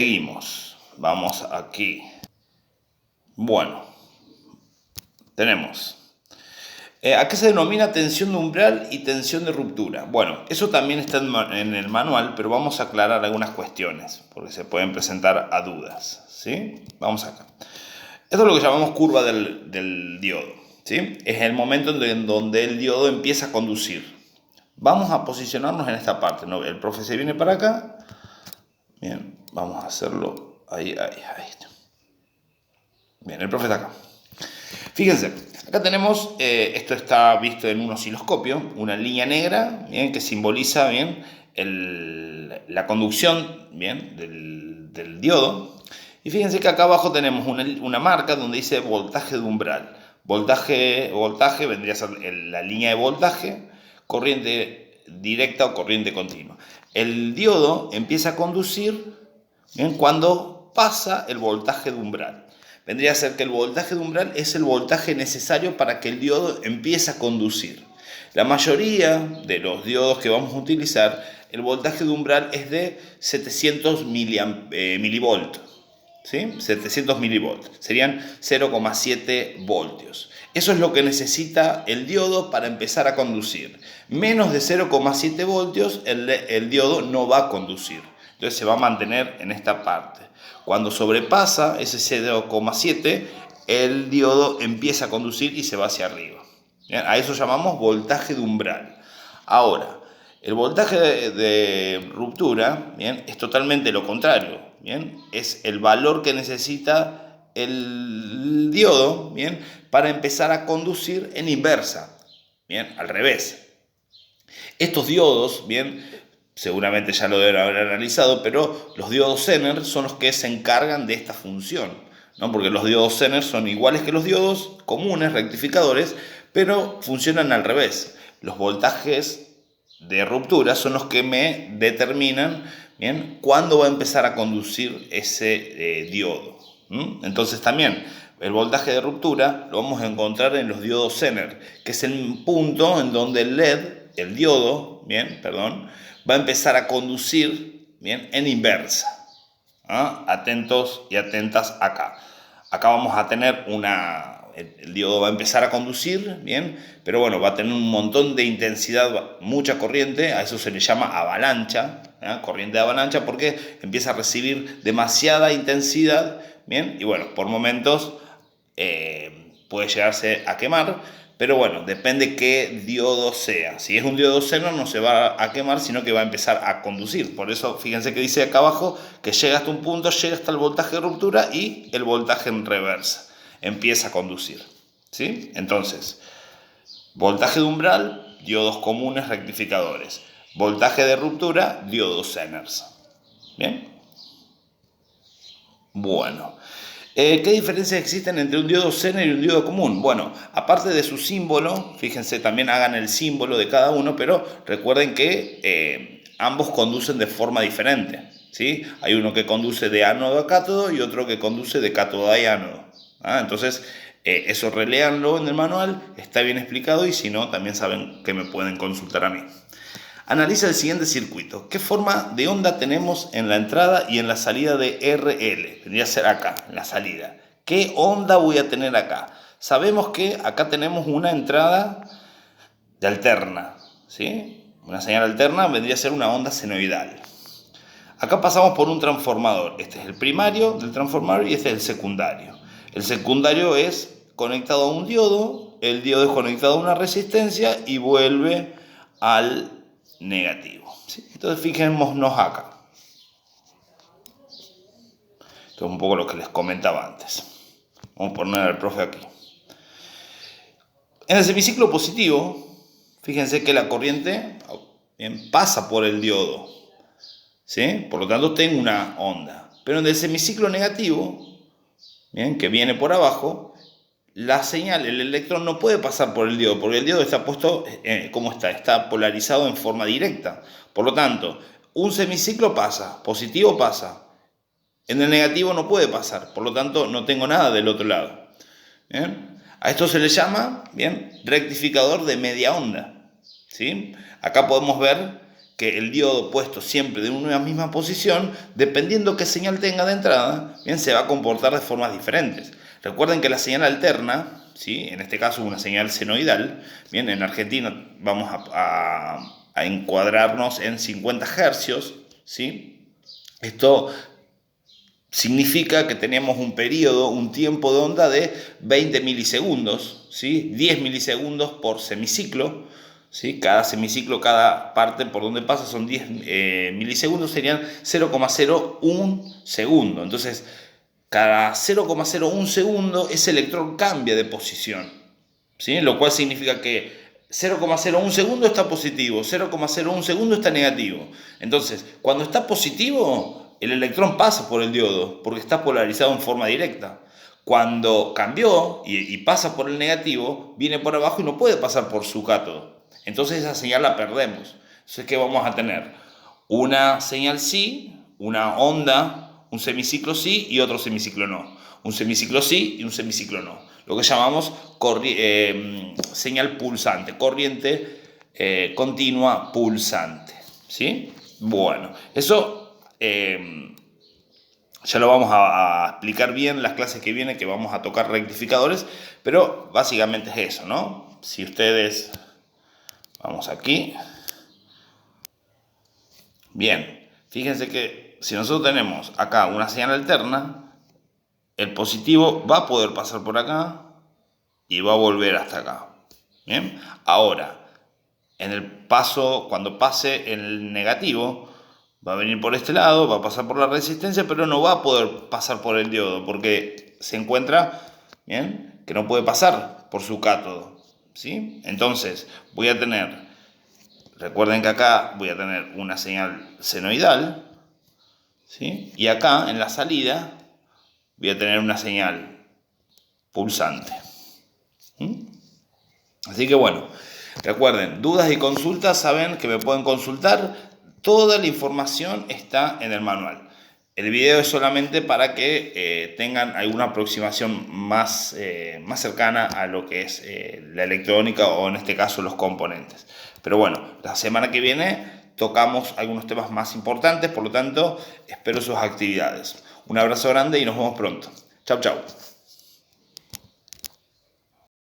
Seguimos. Vamos aquí. Bueno, tenemos. ¿A qué se denomina tensión de umbral y tensión de ruptura? Bueno, eso también está en el manual, pero vamos a aclarar algunas cuestiones, porque se pueden presentar a dudas. ¿Sí? Vamos acá. Esto es lo que llamamos curva del diodo. ¿Sí? Es el momento en donde el diodo empieza a conducir. Vamos a posicionarnos en esta parte, ¿no? El profe se viene para acá. Bien, vamos a hacerlo ahí. Bien, el profe está acá. Fíjense, acá tenemos, esto está visto en un osciloscopio, una línea negra, bien, que simboliza bien la conducción bien, del diodo. Y fíjense que acá abajo tenemos una marca donde dice voltaje de umbral. Voltaje vendría a ser la línea de voltaje, corriente directa o corriente continua. El diodo empieza a conducir bien, cuando pasa el voltaje de umbral. Vendría a ser que el voltaje de umbral es el voltaje necesario para que el diodo empiece a conducir. La mayoría de los diodos que vamos a utilizar, el voltaje de umbral es de 700 milivoltios. ¿Sí? 700 milivoltios. Serían 0,7 voltios. Eso es lo que necesita el diodo para empezar a conducir. Menos de 0,7 voltios el diodo no va a conducir. Entonces se va a mantener en esta parte. Cuando sobrepasa ese 0,7, el diodo empieza a conducir y se va hacia arriba. ¿Bien? A eso llamamos voltaje de umbral. Ahora, el voltaje de ruptura, ¿bien?, es totalmente lo contrario. ¿Bien? Es el valor que necesita el diodo, ¿bien?, para empezar a conducir en inversa. ¿Bien? Al revés. Estos diodos, bien, seguramente ya lo deben haber analizado, pero los diodos Zener son los que se encargan de esta función, ¿no? Porque los diodos Zener son iguales que los diodos comunes, rectificadores, pero funcionan al revés. Los voltajes de ruptura son los que me determinan, bien, cuándo va a empezar a conducir ese diodo. Entonces también el voltaje de ruptura lo vamos a encontrar en los diodos Zener, que es el punto en donde el diodo, va a empezar a conducir, bien, en inversa. ¿Ah? Atentos y atentas acá. Acá vamos a tener el diodo va a empezar a conducir, bien, pero bueno, va a tener un montón de intensidad, mucha corriente, a eso se le llama avalancha, corriente de avalancha, porque empieza a recibir demasiada intensidad, bien, y bueno, por momentos puede llegarse a quemar, pero bueno, depende qué diodo sea. Si es un diodo Zener no se va a quemar, sino que va a empezar a conducir. Por eso, fíjense que dice acá abajo que llega hasta un punto, llega hasta el voltaje de ruptura y el voltaje en reversa. Empieza a conducir. ¿Sí? Entonces, voltaje de umbral, diodos comunes rectificadores. Voltaje de ruptura, diodos Zeners. ¿Bien? Bueno. ¿Qué diferencias existen entre un diodo Zener y un diodo común? Bueno, aparte de su símbolo, fíjense, también hagan el símbolo de cada uno, pero recuerden que ambos conducen de forma diferente. ¿Sí? Hay uno que conduce de ánodo a cátodo y otro que conduce de cátodo a ánodo. Entonces, eso reléanlo en el manual, está bien explicado y si no, también saben que me pueden consultar a mí. Analiza el siguiente circuito. ¿Qué forma de onda tenemos en la entrada y en la salida de RL? Tendría que ser acá, en la salida. ¿Qué onda voy a tener acá? Sabemos que acá tenemos una entrada de alterna, ¿sí? Una señal alterna vendría a ser una onda senoidal. Acá pasamos por un transformador. Este es el primario del transformador y este es el secundario. El secundario es conectado a un diodo, el diodo es conectado a una resistencia y vuelve al negativo. ¿Sí? Entonces fijémonos acá. Esto es un poco lo que les comentaba antes. Vamos a poner al profe aquí. En el semiciclo positivo, fíjense que la corriente pasa por el diodo, ¿sí? Por lo tanto tengo una onda. Pero en el semiciclo negativo, bien, que viene por abajo, la señal, el electrón no puede pasar por el diodo, porque el diodo está puesto, ¿cómo está? Está polarizado en forma directa. Por lo tanto, un semiciclo pasa, positivo pasa. En el negativo no puede pasar, por lo tanto no tengo nada del otro lado. ¿Bien? A esto se le llama, bien, rectificador de media onda. ¿Sí? Acá podemos ver que el diodo puesto siempre de una misma posición, dependiendo qué señal tenga de entrada, bien, se va a comportar de formas diferentes. Recuerden que la señal alterna, ¿sí? En este caso una señal senoidal, bien, en Argentina vamos a encuadrarnos en 50 hercios, ¿sí? Esto significa que tenemos un periodo, un tiempo de onda de 20 milisegundos, ¿sí? 10 milisegundos por semiciclo, ¿sí? Cada semiciclo, cada parte por donde pasa son 10 milisegundos, serían 0,01 segundo. Entonces, cada 0,01 segundo ese electrón cambia de posición, ¿sí? Lo cual significa que 0,01 segundo está positivo, 0,01 segundo está negativo. Entonces, cuando está positivo, el electrón pasa por el diodo porque está polarizado en forma directa. Cuando cambió y pasa por el negativo, viene por abajo y no puede pasar por su cátodo. Entonces esa señal la perdemos. Entonces, ¿qué vamos a tener? Una señal sí, una onda, un semiciclo sí y otro semiciclo no. Un semiciclo sí y un semiciclo no. Lo que llamamos señal pulsante, corriente continua pulsante, ¿sí? Bueno, eso ya lo vamos a explicar bien en las clases que vienen, que vamos a tocar rectificadores, pero básicamente es eso, ¿no? Si ustedes... Vamos aquí. Bien, fíjense que si nosotros tenemos acá una señal alterna, el positivo va a poder pasar por acá y va a volver hasta acá. Bien, ahora, en el paso, cuando pase el negativo, va a venir por este lado, va a pasar por la resistencia, pero no va a poder pasar por el diodo porque se encuentra, bien, que no puede pasar por su cátodo, ¿sí? Entonces, voy a tener, recuerden que acá voy a tener una señal senoidal, ¿sí? Y acá en la salida voy a tener una señal pulsante. Así que bueno, recuerden, dudas y consultas, saben que me pueden consultar. Toda la información está en el manual. El video es solamente para que tengan alguna aproximación más cercana a lo que es la electrónica o en este caso los componentes. Pero bueno, la semana que viene tocamos algunos temas más importantes, por lo tanto espero sus actividades. Un abrazo grande y nos vemos pronto. Chau, chau.